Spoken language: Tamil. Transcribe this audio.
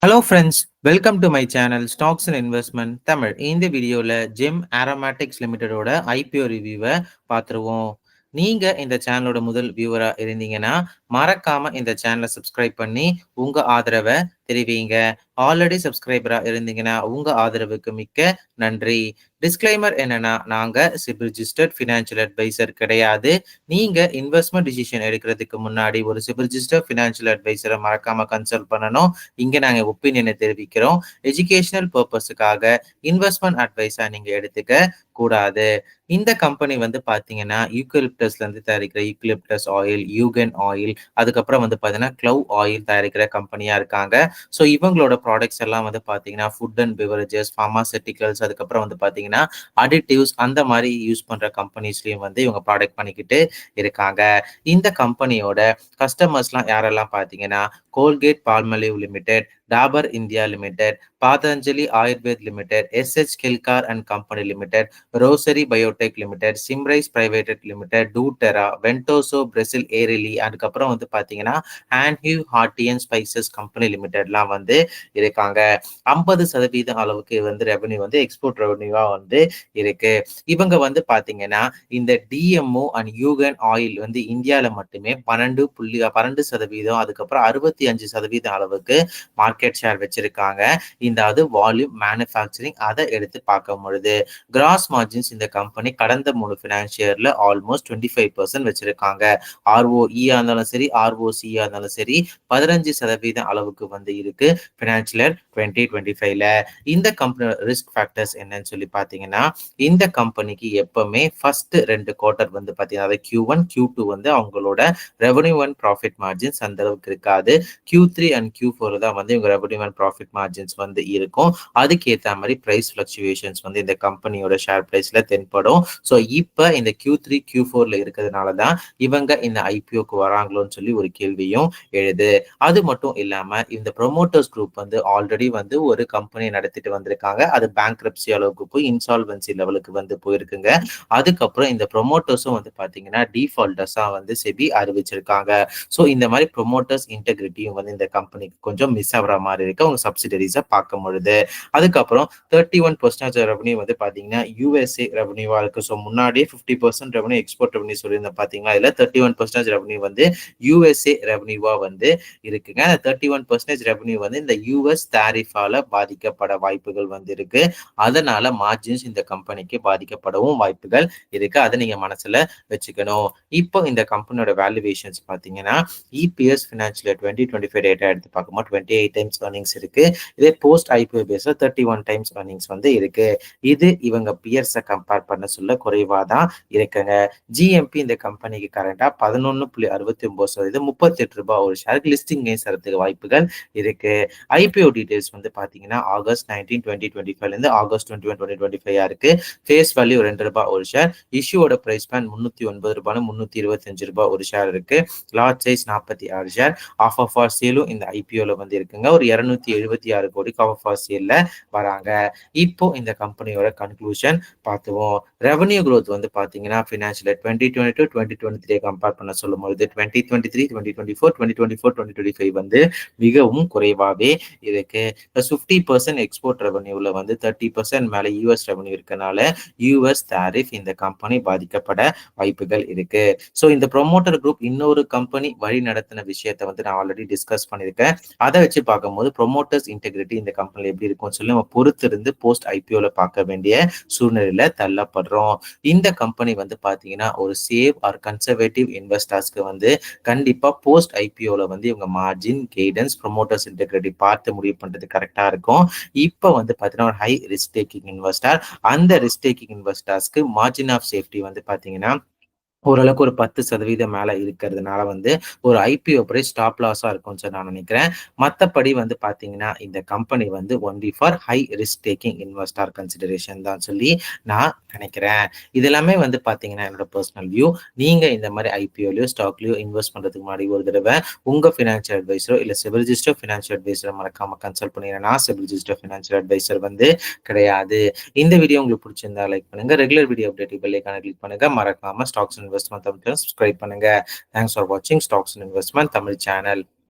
Hello friends, welcome to my channel stocks and investment Tamil. இந்த வீடியோவில் ஜெம் ஆரோமேட்டிக்ஸ் லிமிடெடோட ஐபிஓ ரிவ்யூவை பார்த்துருவோம். நீங்க இந்த சேனலோட முதல் வியூவரா இருந்தீங்கன்னா மறக்காம இந்த சேனலை சப்ஸ்கிரைப் பண்ணி உங்க ஆதரவை தெரிவிங்க. ஆல்ரெடி சப்ஸ்கிரைபரா இருந்தீங்கன்னா உங்க ஆதரவுக்கு மிக்க நன்றி. டிஸ்க்ளைமர் என்னன்னா, நாங்க சிபில் ரிஜிஸ்டர்ட் ஃபினான்ஷியல் அட்வைசர் கிடையாது. நீங்க இன்வெஸ்ட்மெண்ட் டிசிஷன் எடுக்கிறதுக்கு முன்னாடி ஒரு சிபில் ரிஜிஸ்டர்ட் ஃபினான்ஷியல் அட்வைசரை மறக்காம கன்சல்ட் பண்ணணும். இங்க நாங்க ஒப்பீனியனை தெரிவிக்கிறோம். எஜுகேஷனல் பர்பஸுக்காக இன்வெஸ்ட்மெண்ட் அட்வைஸா நீங்க எடுத்துக்க கூடாது. இந்த கம்பெனி வந்து பாத்தீங்கன்னா யூக்கலிப்டஸ்ல இருந்து தயாரிக்கிற யூக்கலிப்டஸ் ஆயில், யூகன் ஆயில், அதுக்கப்புறம் வந்து பாத்தீங்கன்னா க்ளவ் ஆயில் தயாரிக்கிற கம்பெனியா இருக்காங்க. ஸோ இவங்களோட ப்ராடக்ட்ஸ் எல்லாம் வந்து பாத்தீங்கன்னா ஃபுட் அண்ட் பிவரேஜஸ், ஃபார்மாசூட்டிகல்ஸ், அதுக்கப்புறம் வந்து பாத்தீங்கன்னா அடிட்டிவ்ஸ் அந்த மாதிரி யூஸ் பண்ற கம்பெனிஸ்லயும் வந்து இவங்க ப்ராடக்ட் பண்ணிக்கிட்டு இருக்காங்க. இந்த கம்பெனியோட கஸ்டமர்ஸ்லாம் யாரெல்லாம் பாத்தீங்கன்னா Colgate Palmolive limited, Dabur India limited, Patanjali Ayurved limited, S H Kelkar and company limited, Rossari biotech limited, Symrise private limited, டூட்டெரா, வென்டோசோ பிரசில் ஏரிலி, அதுக்கப்புறம் வந்து பாத்தீங்கன்னா ஆன்ஹியூ ஹார்டியன் ஸ்பைசஸ் கம்பெனி லிமிடெட்லாம் வந்து இருக்காங்க. 50% அளவுக்கு வந்து ரெவன்யூ வந்து எக்ஸ்போர்ட் ரெவன்யூவா வந்து இருக்கு. இவங்க வந்து பாத்தீங்கன்னா இந்த டிஎம்ஓ அண்ட் யூகன் ஆயில் வந்து இந்தியாவில மட்டுமே 12%, அதுக்கப்புறம் 65% அளவுக்கு மார்க்கெட் ஷேர் வச்சிருக்காங்க. இந்த வால்யூம் மேனுஃபேக்சரிங் அதை எடுத்து பார்க்கும் பொழுது கிராஸ் மார்ஜின்ஸ் இந்த கம்பெனி கடந்த 3 ஃபினான்ஷியர்ல ஆல்மோஸ்ட் 25% வச்சிருக்காங்க. ஆர்ஓஇ இருந்தாலும் சரி, ஆர்ஓசி இருந்தாலும் சரி 15% அளவுக்கு வந்து இருக்கு ஃபினான்ஷியல் 2025ல. இந்த கம்பெனி ரிஸ்க் ஃபேக்டர்ஸ் என்னன்னு சொல்லி பார்த்தீங்கன்னா, இந்த கம்பெனிக்கு எப்பவுமே ஃபர்ஸ்ட் 2 குவார்டர் வந்து பார்த்தீங்கன்னா Q1 Q2 வந்து அவங்களோட ரெவன்யூ அண்ட் ப்ராஃபிட் மார்ஜின்ஸ் அந்த அளவுக்கு இருக்காது. Q3 அண்ட் Q4 தான் வந்து இவங்க ரெவன்யூ அண்ட் ப்ராஃபிட் மார்ஜின்ஸ் வந்து இருக்கும். அதுக்கு ஏற்ற மாதிரி பிரைஸ் ஃபிளக்சுவேஷன்ஸ் வந்து இந்த கம்பெனியோட ஷேர் பிரைஸ்ல தென்படும். ஸோ இப்போ இந்த Q3 Q4ல இருக்கிறதுனால தான் இவங்க இந்த ஐபிஓக்கு வராங்களோன்னு சொல்லி ஒரு கேள்வியும் எழுது. அது மட்டும் இல்லாம இந்த ப்ரொமோட்டர்ஸ் குரூப் வந்து ஆல்ரெடி வந்து ஒரு கம்பெனி நடத்திட்டு வந்திருக்காங்க. அது பேங்க்ரப்சி அளவுக்கு போய் இன்சால்வன்சி லெவலுக்கு வந்து போயிருக்குங்க. அதுக்கப்புறம் இந்த ப்ரொமோட்டர்ஸும் வந்து பாத்தீங்கன்னா டிஃபால்டர்ஸா வந்து செபி அறிவிச்சிருக்காங்க. ஸோ இந்த மாதிரி ப்ரொமோட்டர்ஸ் இன்டெகிரிட்டியும் வந்து இந்த கம்பெனிக்கு கொஞ்சம் மிஸ் ஆகிற மாதிரி இருக்கு அவங்க சப்சிடரிஸை பார்க்கும் பொழுது. அதுக்கப்புறம் 31% ரெவன்யூ வந்து பாத்தீங்கன்னா யூஎஸ்ஏ ரெவன்யூவா இருக்கு. ஸோ முன்னாடியே 50% ரெவன்யூ எக்ஸ்போர்ட் ரெவன்யூ சொல்லியிருந்தேன் பாத்தீங்களா, இதுல 31% ரெவன்யூ வந்து யூஎஸ்ஏ ரெவன்யூவா வந்து இருக்குங்க. அந்த 31% ரெவன்யூ வந்து இந்த யூஎஸ் டாரிஃபால பாதிக்கப்பட வாய்ப்புகள் வந்து இருக்கு. அதனால மார்ஜின்ஸ் இந்த கம்பெனிக்கு பாதிக்கப்படவும் வாய்ப்புகள் இருக்கு. அதை நீங்க மனசுல வச்சுக்கணும். இப்போ இந்த கம்பெனியோட வேல்யூவேஷன்ஸ் பாத்தீங்கன்னா இபிஎஸ் ஃபினான்ஷியல் 2025 டேட்டா எடுத்து பார்க்கும்போது 28 டைம்ஸ் earnings இருக்கு. இதே போஸ்ட் ஐபிஓ பேஸ்ல 31 டைம்ஸ் earnings வந்து இருக்கு. இது இவங்க பியர்ஸை கம்பேர் பண்ண சொல்ல குறைவா தான் இருக்குங்க. ஜிஎம்பி இந்த கம்பெனிக்கு கரண்டா 11.69%, 38 ரூபாய் ஒரு ஷேருக்கு லிஸ்டிங் செய்யறதுக்கு வாய்ப்புகள் இருக்கு. ஐபிஓ டீடைல்ஸ் வந்து பாத்தீங்கன்னா ஆகஸ்ட் 19 2025 இருந்து ஆகஸ்ட் 21 2025 இருக்கு. ஃபேஸ் வேல்யூ 2 ரூபாய் ஒரு ஷேர். இஷ்யூவோட பிரைஸ் பேன் 309 ரூபாய் 325 ரூபாய் ஒரு ஷேர் இருக்கு. Large size 46 share. ஆஃப் ஆஃப் ஆர் சேலும் இந்த ஐபிஓல வந்து இருக்குங்க. ஒரு 276 கோடிக்கு ஆஃப் ஆஃப் ஆர் சேல்ல வராங்க. இப்போ இந்த கம்பெனியோட கன்க்ளூஷன் பார்த்துவோம். ரெவன்யூ growth வந்து பாத்தீங்கன்னா ஃபினான்ஷியல் 2022 2023 கம்பேர் பண்ண சொல்லும் பொழுது 2023 2024 2024 2025 வந்து மிகவும் குறைவாகவே இருக்கு. 50% எக்ஸ்போர்ட் ரெவன்யூல வந்து 30% மேல யூஎஸ் ரெவன்யூ இருக்கனால யூஎஸ் டாரிஃப் இந்த கம்பெனி பாதிக்கப்பட வாய்ப்புகள் இருக்கு. ஸோ இந்த ப்ரொமோட்டர் குரூப் இன்னொரு கம்பெனி வழி நடத்தின விஷயத்த வந்து நான் ஆல்ரெடி டிஸ்கஸ் பண்ணியிருக்கேன். அதை வச்சு பார்க்கும்போது ப்ரொமோட்டர்ஸ் இன்டெகிரிட்டி இந்த கம்பெனில எப்படி இருக்கும்னு சொல்லி நம்ம பொறுத்து இருந்து போஸ்ட் ஐபிஓல பார்க்க வேண்டிய சூழ்நிலையில தள்ளப்படுறோம். இந்த கம்பெனி வந்து பாத்தீங்கன்னா ஒரு சேவ் ஆர் கன்சர்வேட்டிவ் இன்வெஸ்டர்ஸ்க்கு வந்து கண்டிப்பா போஸ்ட் ஐபிஓல வந்து இவங்க மார்ஜின் கைடன்ஸ் ப்ரொமோட்டர்ஸ் இன்டெகிரிட்டி பார்த்து முடிவு பண்றது கரெக்டா இருக்கும். இப்போ வந்து பாத்தீங்கன்னா ஒரு ஹை ரிஸ்க் டேக்கிங் இன்வெஸ்டர், அந்த ரிஸ்க் டேக்கிங் இன்வெஸ்டர்ஸ்க்கு மார்ஜின் ஆஃப் சேஃப்டி வந்து பாத்தீங்கன்னா ஓரளவுக்கு ஒரு 10% மேல இருக்கிறதுனால வந்து ஒரு ஐபிஓ பிரைஸ் ஸ்டாப் லாஸா இருக்கும்னு சொல்லி நான் நினைக்கிறேன். மற்றபடி வந்து பாத்தீங்கன்னா இந்த கம்பெனி வந்து only for high risk taking investor consideration தான் சொல்லி நான் நினைக்கிறேன். இது எல்லாமே வந்து பாத்தீங்கன்னா என்னோட பர்சனல் வியூ. நீங்க இந்த மாதிரி ஐபிஓலயோ ஸ்டாக்லயோ இன்வெஸ்ட் பண்றதுக்கு முன்னாடி ஒரு தடவை உங்க ஃபினான்ஷியல் அட்வைசரோ இல்ல சிவில் ரிஜிஸ்டர் ஃபினான்ஷியல் அட்வைசரோ மறக்காம கன்சல்ட் பண்ணிடுறேன். நான் சிவில் ரிஜிஸ்டர் ஃபினான்ஷியல் அட்வைசர் வந்து கிடையாது. இந்த வீடியோ உங்களுக்கு பிடிச்சிருந்தா லைக் பண்ணுங்க. ரெகுலர் வீடியோ அப்டேட் பெல் ஐகானை கிளிக் பண்ணுங்க. மறக்காம ஸ்டாக்ஸ் இன்வெஸ்ட்மெண்ட் தமிழ் சப்ஸ்கிரைப் பண்ணுங்க. தேங்க்ஸ் ஃபார் வாட்சிங் ஸ்டாக்ஸ் இன்வெஸ்ட்மெண்ட் தமிழ் சேனல்.